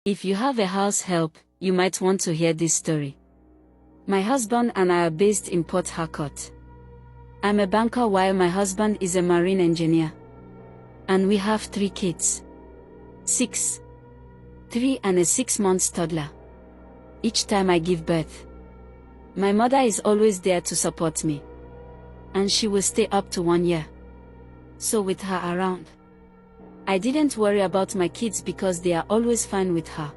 If you have a house help, you might want to hear this story. My husband and I are based in Port Harcourt. I'm a banker while my husband is a marine engineer. And we have 3 kids. 6, 3 and a 6-month toddler. Each time I give birth, my mother is always there to support me. And she will stay up to 1 year. So with her around, I didn't worry about my kids because they are always fine with her.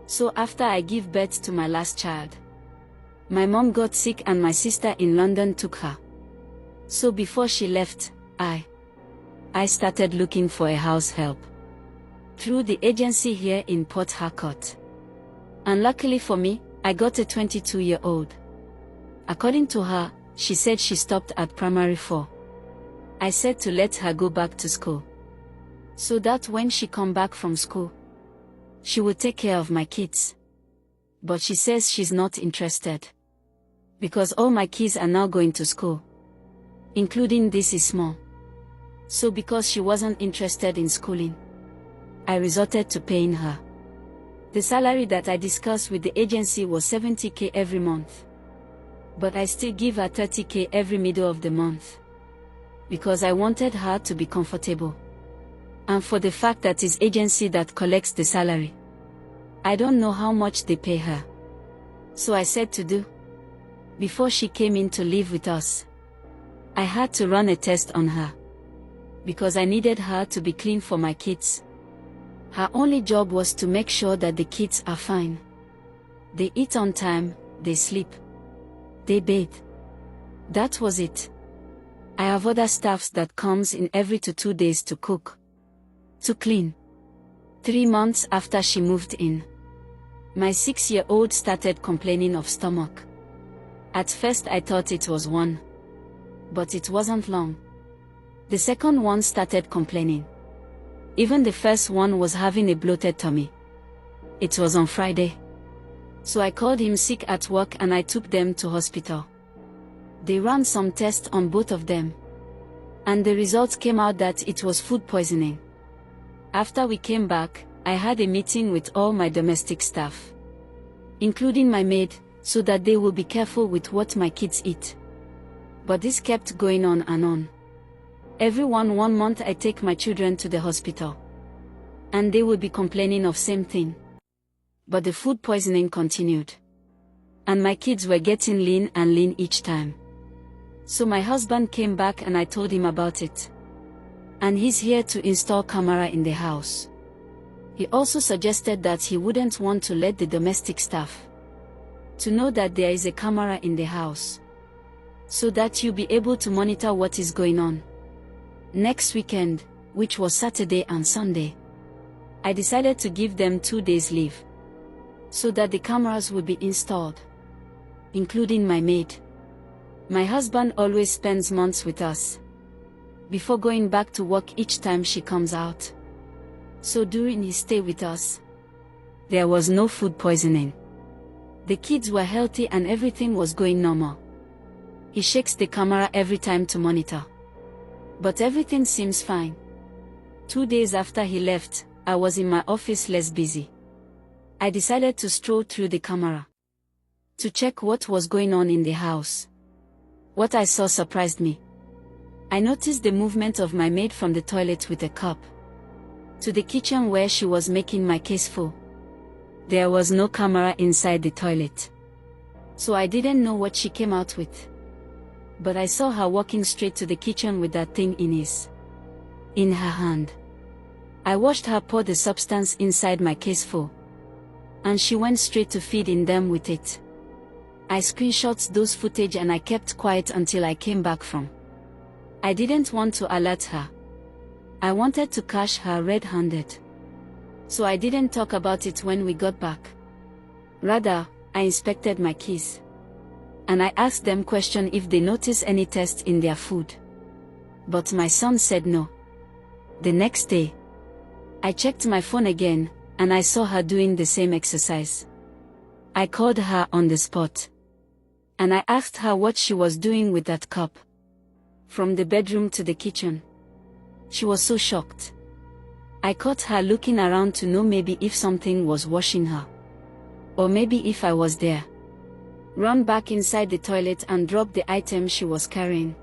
So after I give birth to my last child, my mom got sick and my sister in London took her. So before she left, I started looking for a house help through the agency here in Port Harcourt. And luckily for me, I got a 22-year-old. According to her, she said she stopped at primary 4. I said to let her go back to school, so that when she come back from school, she would take care of my kids. But she says she's not interested, because all my kids are now going to school, including this is small. So because she wasn't interested in schooling, I resorted to paying her. The salary that I discussed with the agency was 70k every month. But I still give her 30k every middle of the month, because I wanted her to be comfortable. And for the fact that it's agency that collects the salary, I don't know how much they pay her. So I said to do. Before she came in to live with us, I had to run a test on her, because I needed her to be clean for my kids. Her only job was to make sure that the kids are fine. They eat on time, they sleep, they bathe. That was it. I have other staffs that comes in every 2 days to cook, to clean. 3 months after she moved in, my 6-year-old started complaining of stomach. At first I thought it was one, but it wasn't long. The second one started complaining. Even the first one was having a bloated tummy. It was on Friday. So I called him sick at work and I took them to hospital. They ran some tests on both of them, and the results came out that it was food poisoning. After we came back, I had a meeting with all my domestic staff, including my maid, so that they will be careful with what my kids eat. But this kept going on and on. Every 1 month I take my children to the hospital, and they will be complaining of same thing. But the food poisoning continued, and my kids were getting lean and lean each time. So my husband came back and I told him about it. And he's here to install camera in the house. He also suggested that he wouldn't want to let the domestic staff to know that there is a camera in the house, so that you'll be able to monitor what is going on. Next weekend, which was Saturday and Sunday, I decided to give them 2 days leave, so that the cameras would be installed, including my maid. My husband always spends months with us, before going back to work each time she comes out. So during his stay with us, there was no food poisoning. The kids were healthy and everything was going normal. He shakes the camera every time to monitor, but everything seems fine. 2 days after he left, I was in my office less busy. I decided to stroll through the camera to check what was going on in the house. What I saw surprised me. I noticed the movement of my maid from the toilet with a cup to the kitchen where she was making my case full. There was no camera inside the toilet, so I didn't know what she came out with. But I saw her walking straight to the kitchen with that thing in her hand. I watched her pour the substance inside my case full, and she went straight to feeding them with it. I screenshot those footage and I kept quiet until I came back from. I didn't want to alert her. I wanted to catch her red-handed. So I didn't talk about it when we got back. Rather, I inspected my kids, and I asked them questions if they noticed any tests in their food. But my son said no. The next day, I checked my phone again, and I saw her doing the same exercise. I called her on the spot, and I asked her what she was doing with that cup, from the bedroom to the kitchen. She was so shocked. I caught her looking around to know maybe if something was watching her. Or maybe if I was there. Run back inside the toilet and drop the item she was carrying.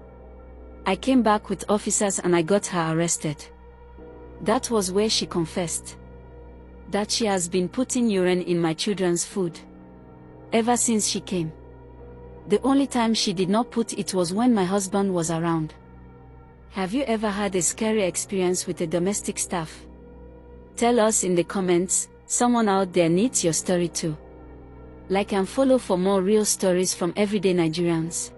I came back with officers and I got her arrested. That was where she confessed that she has been putting urine in my children's food ever since she came. The only time she did not put it was when my husband was around. Have you ever had a scary experience with a domestic staff? Tell us in the comments. Someone out there needs your story too. Like and follow for more real stories from everyday Nigerians.